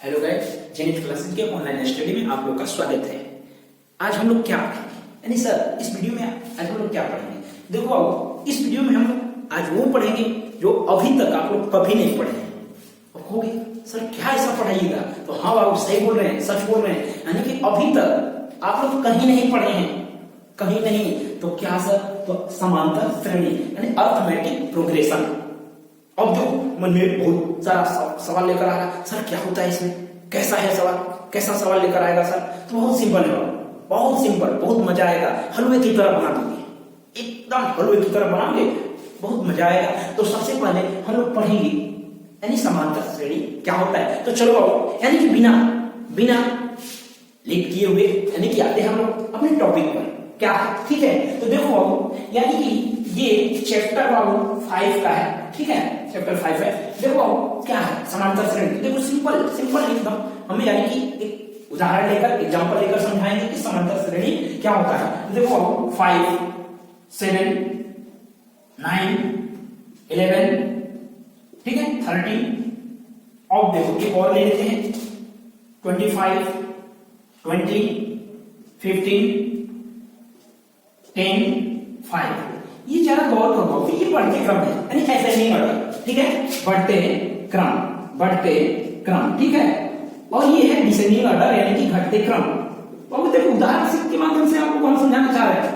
Hello guys, zenith classes के online study में आप लोग का स्वागत है। आज हम लोग क्या पढ़ेंगे, यानी सर इस वीडियो में आज हम लोग क्या पढ़ेंगे। देखो आओ, इस वीडियो में हम लोग आज वो पढ़ेंगे जो अभी तक आप लोग कभी नहीं पढ़े हैं। और कहोगे सर क्या ऐसा पढ़ाइएगा, तो हाँ बाबू सही बोल रहे हैं, सच बोल रहे हैं, यानी कि अभी तक आप लोग कहीं नहीं पढ़े हैं, कहीं नहीं। तो क्या सर, तो समांतर श्रेणी यानी अर्थमेटिक प्रोग्रेशन। अब जो मन में बहुत सारा सवाल लेकर आ रहा, सर क्या होता है इसमें, कैसा है सवाल, कैसा सवाल लेकर आएगा सर। तो बहुत सिंपल है, बहुत सिंपल, बहुत मजा आएगा, हलवे की तरह बना दूंगे, एकदम हलवे की तरह बनाओगे, बहुत मजा आएगा। तो सबसे पहले हम लोग पढ़ेंगे यानी समांतर श्रेणी क्या होता है। तो चलो आओ, यानी कि बिना बिना लेट किए हुए यानी कि आते हैं हम लोग अपने टॉपिक पर क्या है, ठीक है। तो देखो बाबू, यानी कि ये चैप्टर बाबू 5 का है, ठीक है, चैप्टर 5 है। देखो बाबू क्या है समांतर श्रेणी। देखो सिंपल सिंपल एकदम, हमें यानी कि एक उदाहरण लेकर, एग्जांपल लेकर समझाएंगे कि समांतर श्रेणी क्या होता है। देखो बाबू 5, 7, 9, 11, ठीक है, 13। अब देखो एक और ले लेते हैं, 25, 20, 15, 10, 5। ये जरा गौर करो, ये बढ़ते क्रम है, यानी ऐसे नहीं बढ़ा, ठीक है, बढ़ते क्रम, बढ़ते क्रम, ठीक है। और ये है डिसेंडिंग ऑर्डर यानी कि घटते क्रम। अब देखो उदाहरण के माध्यम से आपको हम समझाना चाह रहे हैं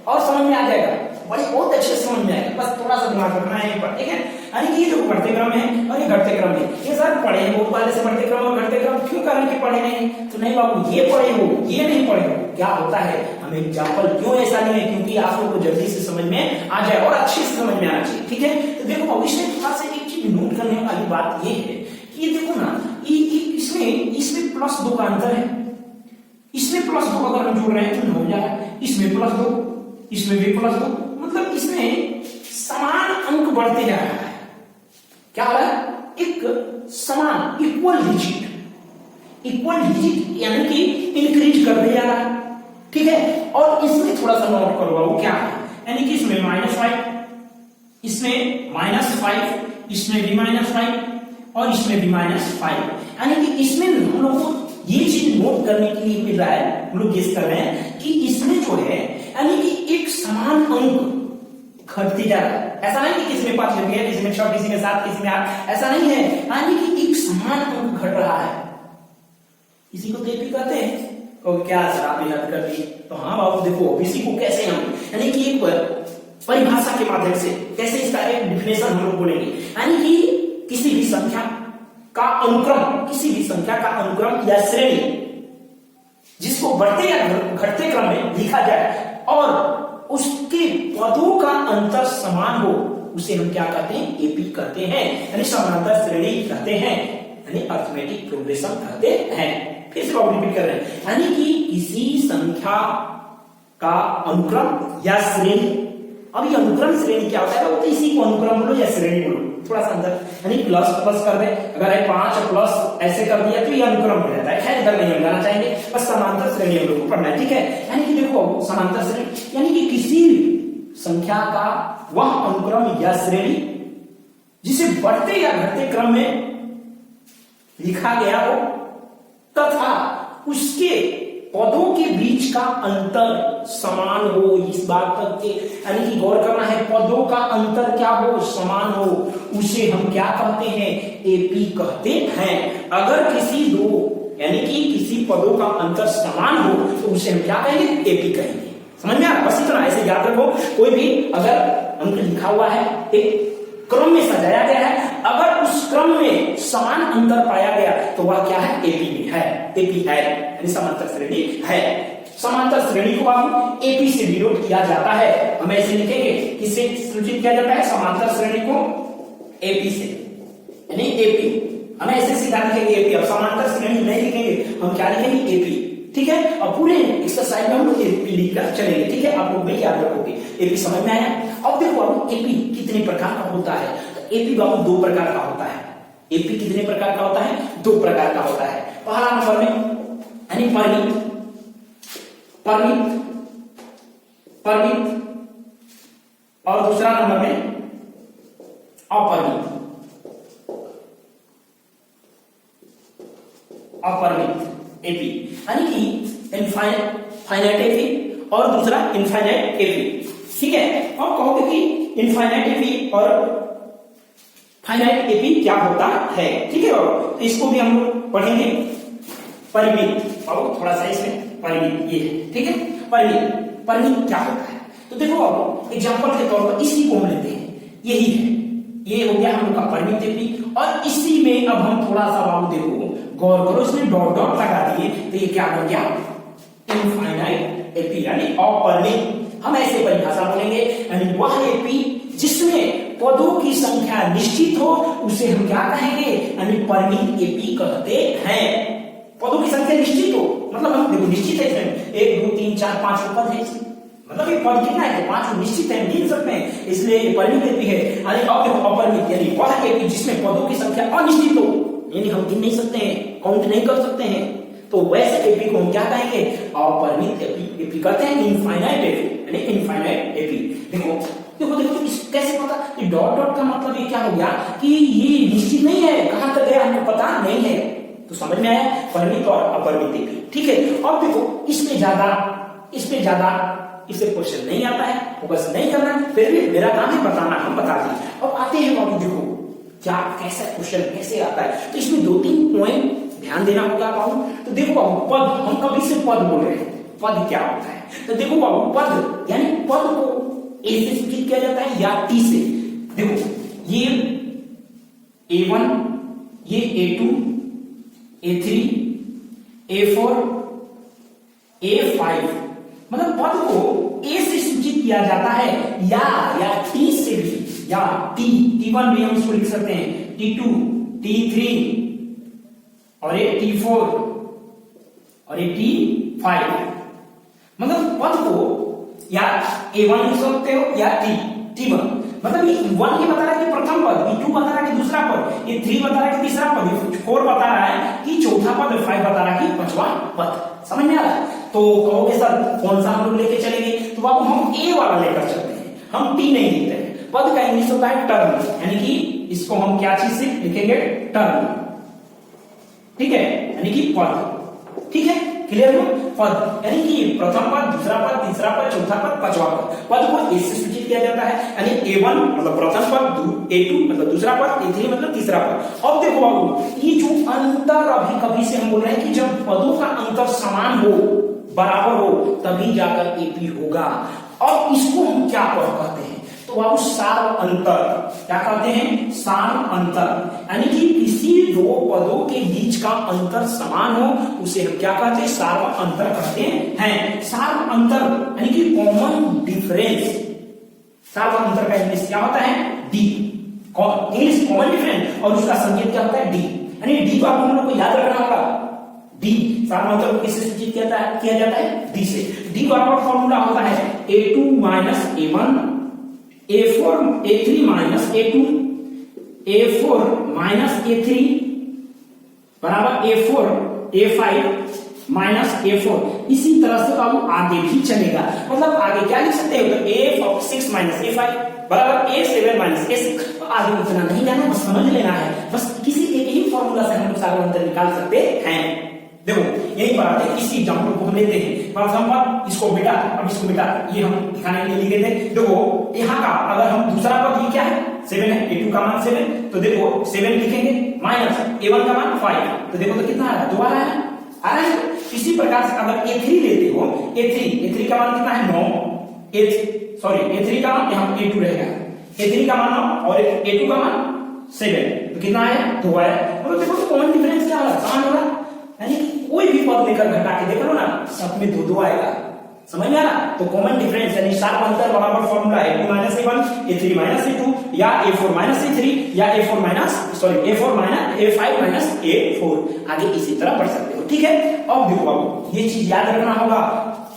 और समझ में आ जाएगा, बड़ी बहुत अच्छे से समझ में आएगा, बस थोड़ा सा दिमाग रखना है एक बार, ठीक है। यानी कि ये जो बढ़ते क्रम है और ये घटते क्रम है, ये सर पढ़े हो पहले से बढ़ते क्रम और घटते क्रम, क्यों करें कि पढ़े नहीं। तो नहीं बाबू, ये पढ़े हो, ये नहीं पढ़े हो, क्या होता है हमें एग्जाम्पल क्यों ऐसा नहीं है, क्योंकि आप लोग को जल्दी से समझ में आ जाए और अच्छे से समझ में आना चाहिए, ठीक है। तो देखो भविष्य में थोड़ा सा एक चीज नोट करने वाली बात ये है कि ये देखो ना, इसमें प्लस 2 का अंतर है, इसमें प्लस 2 अगर हम जोड़ रहे हैं तो 9 हो जाएगा, इसमें प्लस 2, इसमें भी प्लस 2, मतलब इसमें समान अंक बढ़ते जा रहा है। क्या हो रहा है, एक समान इक्वल डिजिट यानी कि इंक्रीज करते जा रहा है, ठीक है। और इसमें थोड़ा सा नोट करो वो क्या है, यानी कि इसमें -5, इसमें -5, इसमें भी -5 और इसमें भी -5, यानी कि इसमें हम लोग को ये चीज नोट करने के लिए मिल रहा है, हम लोग गेस कर रहे हैं कि इसमें जो है यानी कि एक समान अंक घटती जा रहा है। ऐसा नहीं कि किसी में 5 लग गया, किसी में 6, किसी में 7, किसी में 8, ऐसा नहीं है, यानी कि एक समान अंक घट रहा है। इसी को एपी कहते हैं। तो क्या सर आप याद कर ली, तो हाँ बाबू देखो इसी को कैसे हम यानी कि एक परिभाषा के माध्यम से कैसे इसका एक डिफिनेशन हम लोग बोलेंगे, यानी कि किसी भी संख्या का अनुक्रम, किसी भी संख्या का अनुक्रम या श्रेणी जिसको बढ़ते या घटते क्रम में लिखा जाए और उसके पदों का अंतर समान हो, उसे हम क्या कहते हैं, एपी कहते हैं, यानी समांतर श्रेणी कहते हैं, यानी अर्थमेटिक प्रोग्रेशन कहते हैं। फिर से बाबू रिपीट कर रहे हैं, यानी कि किसी संख्या का अनुक्रम या श्रेणी। अब ये अनुक्रम श्रेणी क्या होता है, तो इसी को अनुक्रम बोलो या श्रेणी बोलो, थोड़ा सा अंदर, यानी प्लस प्लस कर दे, अगर है 5 प्लस ऐसे कर दिया तो ये अनुक्रम हो जाता है। खैर इधर नहीं हम जाना चाहेंगे, बस समांतर श्रेणी हम लोग को पढ़ना है, ठीक है। यानी कि देखो समांतर श्रेणी यानी कि किसी संख्या का वह अनुक्रम या श्रेणी जिसे बढ़ते या घटते क्रम में लिखा गया हो तथा उसके पदों के बीच का अंतर समान हो। इस बात तक के यानी कि गौर करना है, पदों का अंतर क्या हो, समान हो, उसे हम क्या कहते हैं, एपी कहते हैं। अगर किसी दो यानी कि किसी पदों का अंतर समान हो तो उसे हम क्या कहेंगे, एपी कहेंगे। समझ में आ रहा, बस इतना ऐसे याद रखो। कोई भी अगर अंक लिखा हुआ है, एक क्रम में सजाया गया है, अगर उस क्रम में समान अंतर पाया गया तो वह क्या है, एपी में है, एपी है, यानी समांतर श्रेणी है। समांतर श्रेणी को बाबू एपी से डिनोट किया जाता है। हम ऐसे लिखेंगे, किससे सूचित किया जाता है, समांतर श्रेणी को एपी से, यानी एपी। हम ऐसे सीधा लिखेंगे एपी, अब समांतर श्रेणी नहीं लिखेंगे, हम क्या लिखेंगे, एपी, ठीक है। और पूरे एक्सरसाइज में हम लोग एपी लिखकर चलेंगे, ठीक है, आप लोग भी याद रखोगे। एपी समझ में आया। अब देखो बाबू एपी कितने प्रकार का होता है, तो एपी बाबू 2 प्रकार का होता है। एपी कितने प्रकार का होता है, 2 प्रकार का होता है। पहला नंबर में यानी परिमित और दूसरा नंबर में अपरिमित। अपरिमित एपी, यानी कि इनफाइनाइट एपी और दूसरा इनफाइनाइट एपी। ठीक है, और कहोगे कि इनफाइनाइट एपी और फाइनाइट एपी क्या होता है। ठीक है, तो इसको भी हम लोग पढ़ेंगे। परिमित, और थोड़ा सा इसमें परिमित ये है। ठीक है, परिमित, परिमित क्या होता है तो देखो अब एग्जांपल के तौर पर इसी को हम लेते हैं, यही है, ये हो गया हम लोग का परिमित एपी। और इसी में अब हम थोड़ा सा बाबू देखो गौर करो, इसमें डॉट डॉट लगा दिए तो ये क्या बन गया, इनफाइनाइट एपी यानी अपरिमित। हम ऐसे परिभाषा बोलेंगे, यानी वह एपी जिसमें पदों की संख्या निश्चित हो उसे हम क्या कहेंगे, यानी परिमित एपी कहते हैं। पदों की संख्या निश्चित हो, मतलब हम देखो निश्चित है इसमें 1 2 3 4 5 पद है, मतलब ये पद कितना है, 5 निश्चित है, गिन सकते हैं, इसलिए ये परिमित एपी है। यानी अब देखो अपरिमित यानी वह एपी जिसमें पदों की संख्या अनिश्चित हो, यानी हम गिन नहीं सकते हैं, काउंट नहीं कर सकते हैं, तो वैसे एपी को हम क्या कहेंगे, अपरिमित एपी। एपी कहते हैं इनफाइनाइट एपी, यानी इनफाइनाइट एपी। देखो देखो देखो कैसे पता, ये डॉट डॉट का मतलब ये क्या हो गया कि ये निश्चित नहीं है, कहां तक गया हमको पता नहीं है। तो समझ में आया, परिमित और अपरिमित एपी। ठीक है, अब देखो इसमें ज्यादा इससे क्वेश्चन नहीं आता है, फोकस नहीं करना, फिर भी मेरा काम है बताना, हम बता दिए। अब आते हैं बाबू देखो क्या कैसा क्वेश्चन कैसे आता है, तो इसमें 2-3 पॉइंट ध्यान देना होगा बाबू। तो देखो बाबू पद, हम कभी से पद बोल रहे हैं, पद क्या होता है, तो देखो बाबू पद यानी पद को ए से सूचित किया जाता है या टी से। देखो ये A1, ये A2, A3, A4, A5, मतलब पद को ए से सूचित किया जाता है या टी से भी, या T1 भी हम इसको लिख सकते हैं, T2, T3 और ये T4 और ये T5, मतलब पद को या A1 लिख सकते हो या T1, मतलब ये 1 ये बता रहा है कि प्रथम पद, ये 2 बता रहा है कि दूसरा पद, ये 3 बता रहा है कि तीसरा पद, ये 4 बता रहा है कि चौथा पद, 5 बता रहा है कि पांचवा पद। समझ में आ रहा है? तो कहोगे सर कौन सा हम लोग लेके चलेंगे, तो बाबू हम ए वाला लेकर चलते हैं, हम टी नहीं लिखते हैं। पद का इंग्लिश होता है टर्म, यानी कि इसको हम क्या चीज से लिखेंगे, टर्म। ठीक है, यानी कि पद। ठीक है, क्लियर हो, पद यानी कि प्रथम पद, दूसरा पद, तीसरा पद, चौथा पद, पांचवा पद। पद को ए से सूचित किया जाता है, यानी A1 मतलब प्रथम पद, A2 मतलब दूसरा पद, A3 मतलब तीसरा पद। अब देखो बाबू ये जो अंतर अभी कभी से हम बोल रहे हैं कि जब पदों का अंतर समान हो, बराबर हो, तभी जाकर एपी होगा। अब इसको हम क्या कहते हैं, तो बाबू सार अंतर। क्या कहते हैं, सार अंतर, यानी कि किसी दो पदों के बीच का अंतर समान हो उसे हम क्या कहते हैं, सार अंतर कहते हैं। सार अंतर यानी कि कॉमन डिफरेंस। सार अंतर का इंग्लिश क्या होता है, डी, इंग्लिश कॉमन डिफरेंस, और उसका संकेत क्या होता है, डी। यानी डी को आप हम लोग को याद रखना होगा, डी। सार अंतर को किससे सूचित किया जाता है, डी से। डी बराबर फॉर्मूला होता है A2 minus A1, A4 A3 minus A2, A4 minus A3 बराबर A4 A5 माइनस A4। इसी तरह से बाबू आगे भी चलेगा, मतलब आगे क्या लिख सकते हो, A6 माइनस A5 बराबर A7 माइनस A6। आगे उतना नहीं जाना, बस समझ लेना है, बस किसी एक ही फॉर्मूला से हम लोग सारा अंतर निकाल सकते हैं। देखो यही पर आते हैं, इसी एग्जांपल को हम लेते हैं। प्रथम पद इसको बेटा, अब इसको बेटा, ये हम दिखाने के लिए लिखे थे। देखो यहाँ का अगर हम दूसरा पद, ये क्या है, 7 है, A2 का मान 7, तो देखो 7 लिखेंगे, माइनस A1 का मान 5, तो देखो तो कितना आ रहा है, 2 आ रहा है। इसी प्रकार से अगर A3 लेते हो, A3 का मान कितना है, 9, A3 का मान यहाँ A2 रहेगा, A3 का मान 9 और A2 का मान 7, तो कितना आया, 2 आया। मतलब देखो तो कॉमन डिफरेंस क्या हो रहा है, समान हो रहा है, यानी कि कोई भी पद लेकर घटा के देख लो ना, सब में 2 आएगा। समझ में आ रहा, तो कॉमन डिफरेंस यानी सार अंतर बराबर formula A2 minus A1, A3 minus A2, या A4 माइनस A3, या A4 minus A5 minus A4। आगे इसी तरह बढ़ सकते हो। ठीक है, अब देखो बाबू ये चीज याद रखना होगा,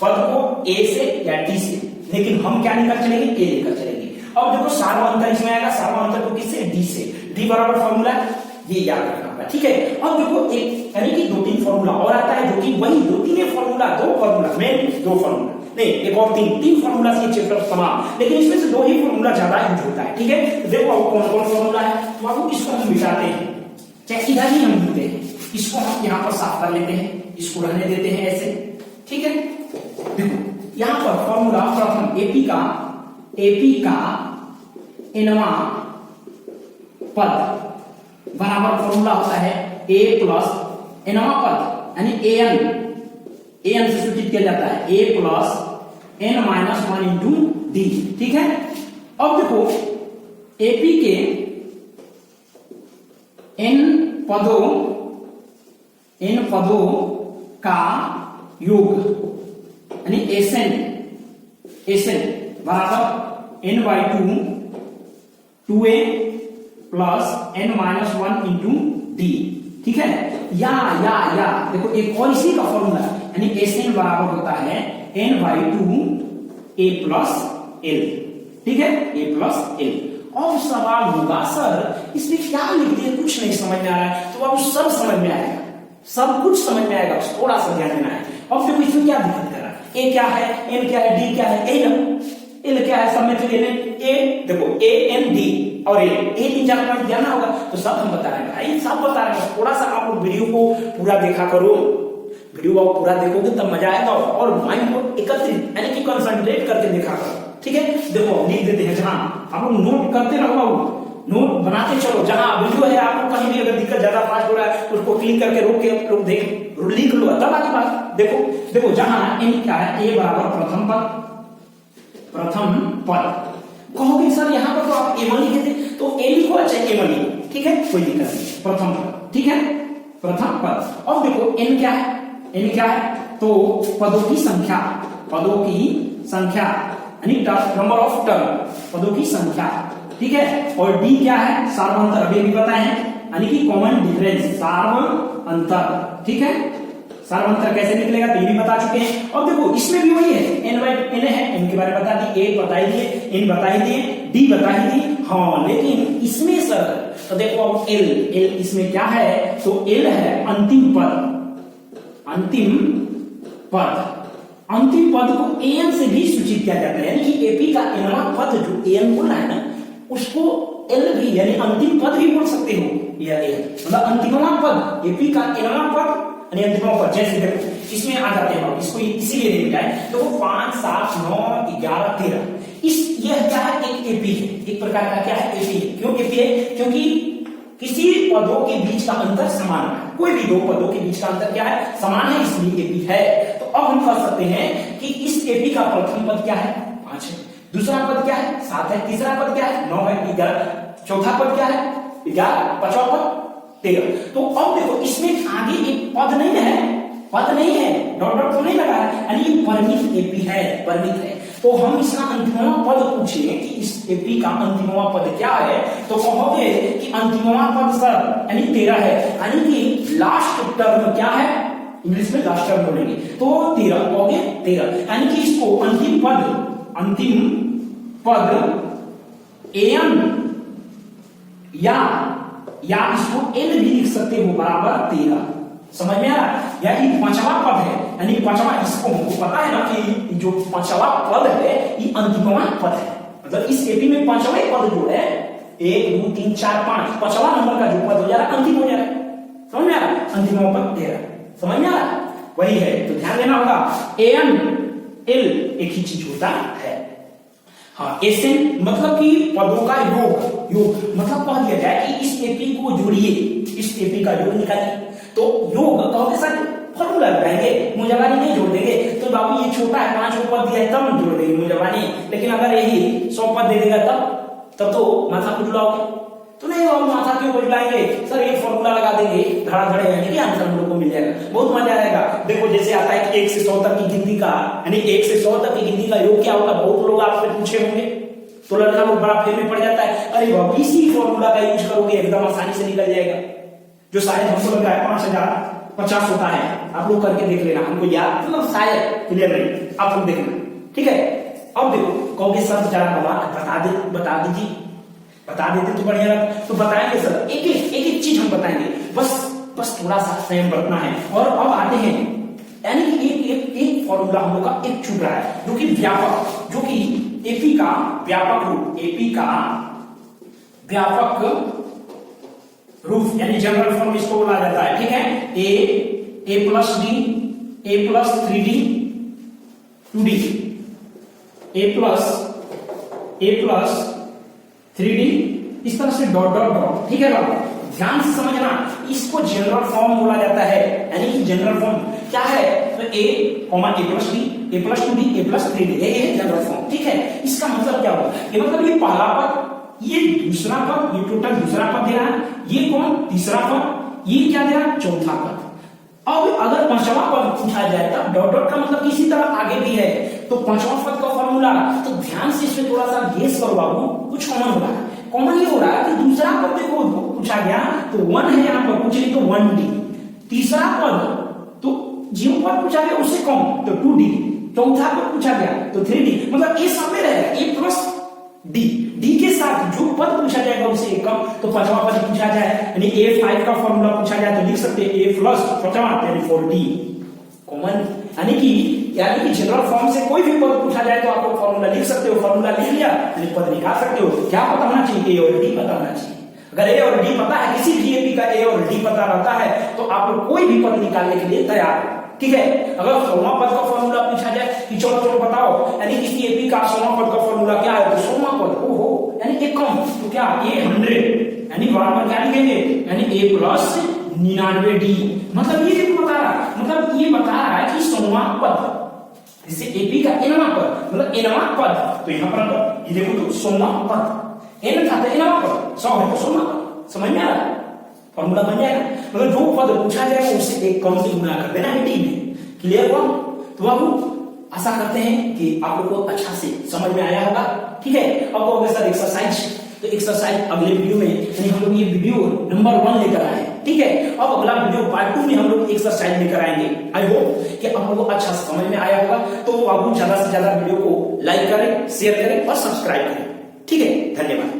पद को ए से या टी से, लेकिन हम क्या लेकर चलेंगे, ए लेकर चलेंगे। अब देखो सार अंतर इसमें आएगा, सार अंतर को किससे, डी से। डी बराबर फॉर्मूला ये याद रखना होगा। ठीक है, अब देखो एक यानी कि 2-3 फॉर्मूला और आता है, जो कि वही 2-3 फॉर्मूला, 2 फॉर्मूला मेन, 2 फॉर्मूला नहीं, एक और 3 फॉर्मूला से चैप्टर तमाम, लेकिन इसमें से 2 ही फॉर्मूला ज्यादा यूज होता है। ठीक है, तो देखो अब कौन कौन फॉर्मूला है, तो बाबू इसको हम मिटाते हैं, चाहे सीधा ही हम लिखते हैं, इसको हम यहाँ पर साफ कर लेते हैं, इसको रहने देते हैं ऐसे, ठीक है। देखो यहाँ पर फॉर्मूला प्रथम एपी का nवां पद बराबर फॉर्मूला होता है a प्लस nवां पद यानी an से सूचित किया जाता है a plus n minus 1 into D, ठीक है। अब देखो एपी के n पदों का योग यानी एसएन बराबर n by 2a plus n minus 1 into D, ठीक है। या देखो एक और इसी का फॉर्मूला यानी एसएन बराबर होता है n by 2 a plus l, ठीक है, a प्लस l। और सवाल होगा सर इसमें क्या लिख दिया, कुछ नहीं समझ में आ रहा है, तो अब सब समझ में आएगा, सब कुछ समझ में आएगा, थोड़ा सा ध्यान देना है। अब देखो इसमें क्या दिक्कत कर रहा है, ए क्या है, एन क्या है, डी क्या है, एल क्या है, सब में तो ए देखो ए एन डी और ए 3-4 पॉइंट ध्यान होगा, तो सब हम बता रहे हैं भाई, सब बता रहे हैं। थोड़ा सा आप लोग वीडियो को पूरा देखा करो, वीडियो को पूरा देखोगे तब मजा आएगा और माइंड को एकत्रित यानी कि कंसंट्रेट करके देखा करो, ठीक है। देखो लिख देते हैं, जहां आप लोग नोट करते रहो, नोट बनाते चलो, जहां वीडियो है आपको कहीं भी अगर दिक्कत ज्यादा फास्ट हो रहा है उसको क्लिक करके रोक के लोग देख लिख लो, तब आगे बात देखो जहां एन क्या है, ए बराबर प्रथम पद कहोगे सर यहाँ पर तो आप ए वन लिखे थे, तो ए लिखो, अच्छा ए वन लिखो, ठीक है, कोई दिक्कत नहीं, प्रथम पद, ठीक है, प्रथम पद। अब देखो एन क्या है, तो पदों की संख्या यानी नंबर ऑफ टर्म, पदों की संख्या, ठीक है। और डी क्या है, सार्वंतर, अभी भी बताए हैं, यानी कि कॉमन डिफरेंस, सार्वंतर, ठीक है। सार्वंतर कैसे निकलेगा तो ये भी बता चुके हैं। और देखो इसमें भी वही है, n है, n के बारे में बता दी, a बता ही दिए, n बता ही दिए, d बता ही दी, हाँ। लेकिन इसमें सर तो देखो अब l इसमें क्या है, तो l है अंतिम पद को an से भी सूचित किया जाता है, यानी कि एपी का nवां पद जो an बोला है ना, उसको l भी यानी अंतिम पद भी बोल सकते हो, या मतलब अंतिमवां पद, एपी का nवां पद यानी अंतिमवां पद। जैसे देखो इसमें आ जाते हैं, इसको इसीलिए नहीं जाए, तो 5, 7, 9, 11, 13 यह क्या है, एक एपी है, एक प्रकार का क्या है, एपी है। क्यों एपी है, क्योंकि किसी पदों के बीच का अंतर समान है, कोई भी दो पदों के बीच का अंतर क्या है, समान है, इसलिए एपी है। तो अब हम कह सकते हैं कि इस एपी का प्रथम पद क्या है, 5 है, दूसरा पद क्या है, 7 है, तीसरा पद क्या है, 9 है, 11, चौथा पद क्या है, 11, पांचवा पद 13। तो अब देखो इसमें आगे एक पद नहीं है, डॉट तो नहीं लगा है, यानी ये परिमित एपी है, परिमित है। तो हम इसका अंतिमवां पद पूछे कि इस एपी का अंतिमवां पद क्या है, तो कहोगे कि अंतिमवां पद सर यानी 13 है, यानी कि लास्ट टर्म क्या है, इंग्लिश में लास्ट टर्म बोलेंगे, तो 13 कहोगे, 13, यानी कि इसको अंतिम पद एन या इसको एल भी लिख सकते हो, बराबर 13। समझ में आ रहा है, यानी पांचवा पद है, यानी पांचवा, इसको हमको पता है ना कि जो पांचवा पद है ये अंतिमवां पद है, मतलब इस एपी में पांचवा पद जो है 1, 2, 3, 4, 5 पांचवा नंबर का जो पद हो जा रहा है अंतिम हो जा रहा है, समझ में आ रहा है, अंतिमवां पद 13, समझ में आ रहा है, वही है। तो ध्यान देना होगा, एन एल एक ही चीज होता है, हाँ। एसएन मतलब कि पदों का योग मतलब कह दिया जाए कि इस एपी को जोड़िए, इस एपी का योग निकालिए, तो योग कहोगे सर फॉर्मूला लगाएंगे, मुजबानी नहीं जोड़ देंगे, तो बाबू ये छोटा है, 5 पद दिया है तब हम जोड़ देंगे मुजबानी, लेकिन अगर यही 100 पद दे देगा तब तो माथा को जुड़ाओगे, तो नहीं हम माथा क्यों बुलाएंगे सर, ये फॉर्मूला लगा देंगे, धड़ाधड़ यानी कि आंसर हम लोग को मिल जाएगा, बहुत मजा आएगा। देखो जैसे आता है कि 1 से 100 तक की गिनती का, यानी 1 से 100 तक की गिनती का योग क्या होगा, बहुत लोग आपसे पूछे होंगे, तो लड़का लोग बड़ा फेर में पड़ जाता है, अरे बाबू इसी फॉर्मूला का यूज करोगे एकदम आसानी से निकल जाएगा, जो शायद हमको लग रहा है 5050 होता है, आप लोग करके देख लेना, हमको याद मतलब शायद क्लियर नहीं, आप लोग देखना, ठीक है। अब देखो कहोगे सर जरा बता देते तो बढ़िया, तो बताएंगे सर, एक चीज हम बताएंगे, बस थोड़ा सा संयम बरतना है। और अब आते हैं, यानी कि एक फॉर्मूला हम लोग का एक छूट रहा है, जो कि व्यापक, जो कि एपी का व्यापक रूप, एपी का व्यापक रूप यानी जनरल फॉर्म इसको बोला जाता है, ठीक है। ए प्लस डी, ए प्लस 3d 2d, ए प्लस 3d, इस तरह से डॉट डॉट डॉट। ठीक है बाबा, ध्यान से समझना, इसको जनरल फॉर्म बोला जाता है, यानी कि जनरल फॉर्म क्या है, तो ए प्लस डी, ए प्लस 2d, ए प्लस 3d, ये है जनरल फॉर्म। ठीक है, इसका मतलब क्या हुआ, ये मतलब ये पहला पद, ये दूसरा पद, ये टोटल दूसरा पद दे रहा है, ये कौन तीसरा पद, ये क्या दे रहा है चौथा पद। अब अगर पांचवा पद पूछा जाए तब डॉट डॉट का मतलब किसी तरह आगे भी है, तो पांचवा पद का फॉर्मूला, तो ध्यान से इसमें थोड़ा सा गेस करो बाबू, कुछ कॉमन हो रहा है। कॉमन ये हो रहा है कि दूसरा पद देखो पूछा गया तो 1 है यहाँ पर, कुछ नहीं तो 1d, तीसरा पद तो जो पद पूछा गया उससे कम तो 2d, चौथा पद पूछा गया तो 3d, मतलब ये सब में रहेगा ए प्लस डी, डी के साथ जो पद पूछा जाएगा उससे एक कम, तो पांचवा पद पूछा जाए यानी a5 का फॉर्मूला पूछा जाए तो लिख सकते हैं a प्लस पांचवा यानी 4d कॉमन, यानी कि जनरल फॉर्म से कोई भी पद पूछा जाए तो आप लोग फॉर्मूला लिख सकते हो, फॉर्मूला लिख लिया यानी पद निकाल सकते हो। क्या पता होना चाहिए, ए और डी पता होना चाहिए। अगर ए और डी पता है, किसी भी एपी का ए और डी पता रहता है तो आप लोग कोई भी पद निकालने के लिए तैयार है। ठीक है, अगर 16वां पद का फॉर्मूला पूछा जाए कि चलो बताओ, यानी किसी एपी का 16वां पद का फॉर्मूला क्या है, तो 16वां पद ओहो यानी एक कम, तो क्या ए 100, यानी बराबर क्या लिखेंगे, यानी ए प्लस 99d, मतलब ये क्यों बता रहा, मतलब ये बता रहा है कि 16वां पद, जैसे एपी का nवां पद मतलब nवां पद, तो यहाँ पर ये देखो तो 16वां पद, n था तो nवां पद, 100 है तो 16वां पद, समझ में आ रहा है, फॉर्मूला बन जाएगा। मतलब जो पद पूछा जाएगा उससे एक कम से गुणा कर देना है टी में। क्लियर हुआ? तो बाबू आशा करते हैं कि आप लोग को अच्छा से समझ में आया होगा। ठीक है, अब हो गया सर एक्सरसाइज, तो एक्सरसाइज अगले वीडियो में, यानी हम लोग ये वीडियो नंबर 1 लेकर आए। ठीक है, अब अगला वीडियो पार्ट 2 में हम लोग एक्सरसाइज लेकर आएंगे। आई होप कि आप लोगों को अच्छा समझ में आया होगा। तो बाबू ज्यादा से ज्यादा वीडियो को लाइक करें, शेयर करें और सब्सक्राइब करें। ठीक है, धन्यवाद।